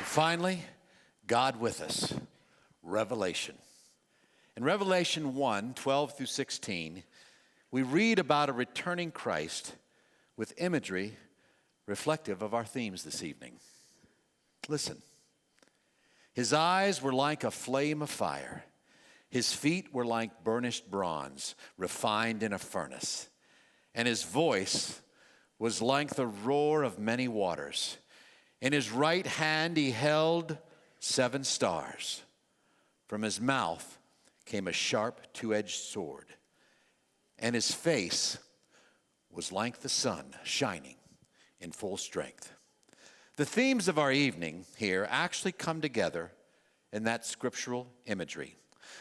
Finally, God with us, Revelation. In Revelation 1, 12 through 16, we read about a returning Christ with imagery reflective of our themes this evening. Listen. His eyes were like a flame of fire. His feet were like burnished bronze, refined in a furnace. And his voice was like the roar of many waters. In his right hand he held 7 stars. From his mouth came a sharp 2-edged sword. And his face was like the sun shining in full strength. The themes of our evening here actually come together in that scriptural imagery.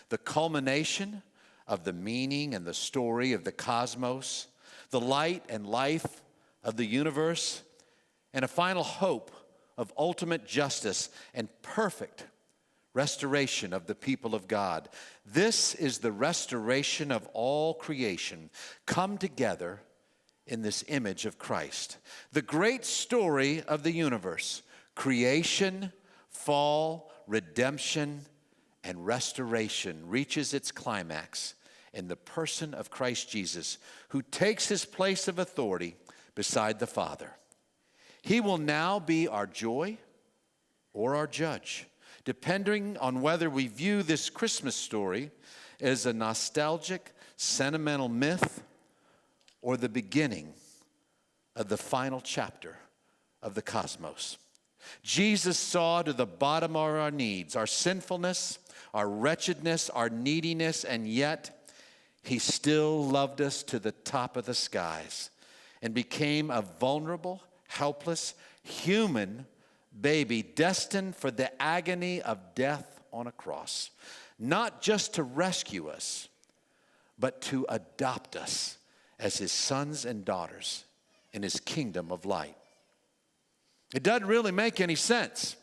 The culmination of the meaning and the story of the cosmos, the light and life of the universe, and a final hope of ultimate justice and perfect restoration of the people of God. This is the restoration of all creation come together in this image of Christ. The great story of the universe, creation, fall, redemption, and restoration reaches its climax in the person of Christ Jesus, who takes his place of authority beside the Father. He will now be our joy or our judge, depending on whether we view this Christmas story as a nostalgic, sentimental myth or the beginning of the final chapter of the cosmos. Jesus saw to the bottom of our needs, our sinfulness, our wretchedness, our neediness, and yet he still loved us to the top of the skies and became a vulnerable, helpless, human baby destined for the agony of death on a cross, not just to rescue us, but to adopt us as his sons and daughters in his kingdom of light. It doesn't really make any sense.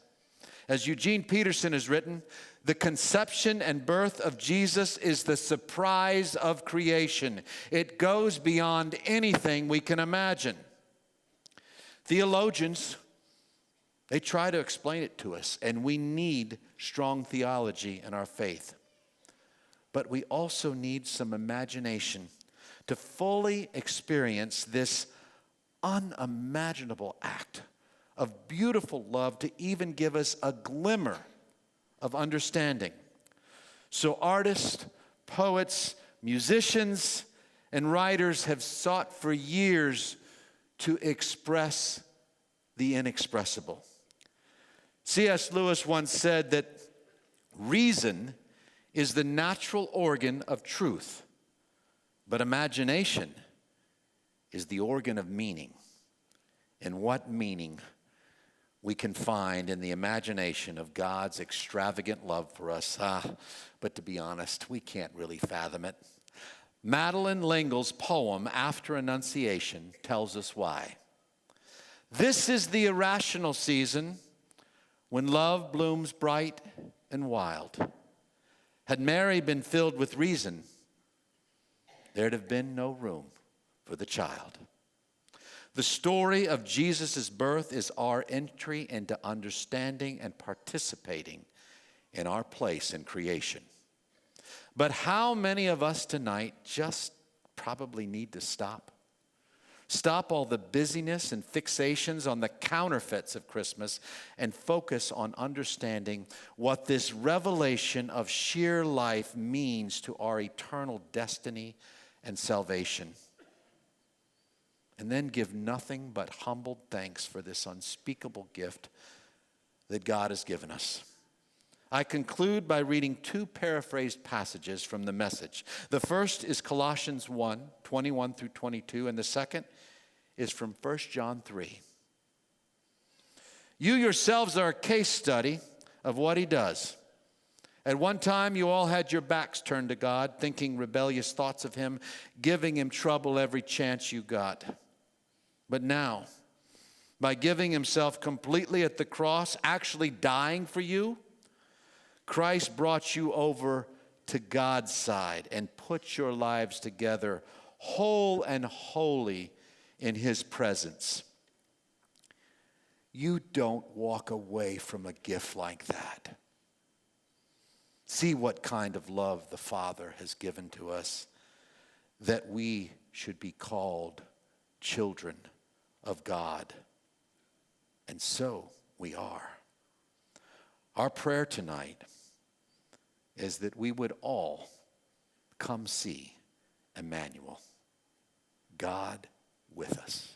As Eugene Peterson has written, the conception and birth of Jesus is the surprise of creation. It goes beyond anything we can imagine. Theologians, they try to explain it to us, and we need strong theology in our faith. But we also need some imagination to fully experience this unimaginable act of beautiful love, to even give us a glimmer of understanding. So artists, poets, musicians, and writers have sought for years to express the inexpressible. C.S. Lewis once said that reason is the natural organ of truth, but imagination is the organ of meaning. And what meaning we can find in the imagination of God's extravagant love for us. But to be honest, we can't really fathom it. Madeleine L'Engle's poem, After Annunciation, tells us why. This is the irrational season when love blooms bright and wild. Had Mary been filled with reason, there'd have been no room for the child. The story of Jesus' birth is our entry into understanding and participating in our place in creation. But how many of us tonight just probably need to stop? Stop all the busyness and fixations on the counterfeits of Christmas and focus on understanding what this revelation of sheer life means to our eternal destiny and salvation. And then give nothing but humbled thanks for this unspeakable gift that God has given us. I conclude by reading 2 paraphrased passages from the Message. The first is Colossians 1, 21 through 22, and the second is from 1 John 3. You yourselves are a case study of what he does. At one time, you all had your backs turned to God, thinking rebellious thoughts of him, giving him trouble every chance you got. But now, by giving himself completely at the cross, actually dying for you, Christ brought you over to God's side and put your lives together whole and holy in his presence. you don't walk away from a gift like that. See what kind of love the Father has given to us, that we should be called children of God. And so we are. Our prayer tonight is that we would all come see Emmanuel, God with us.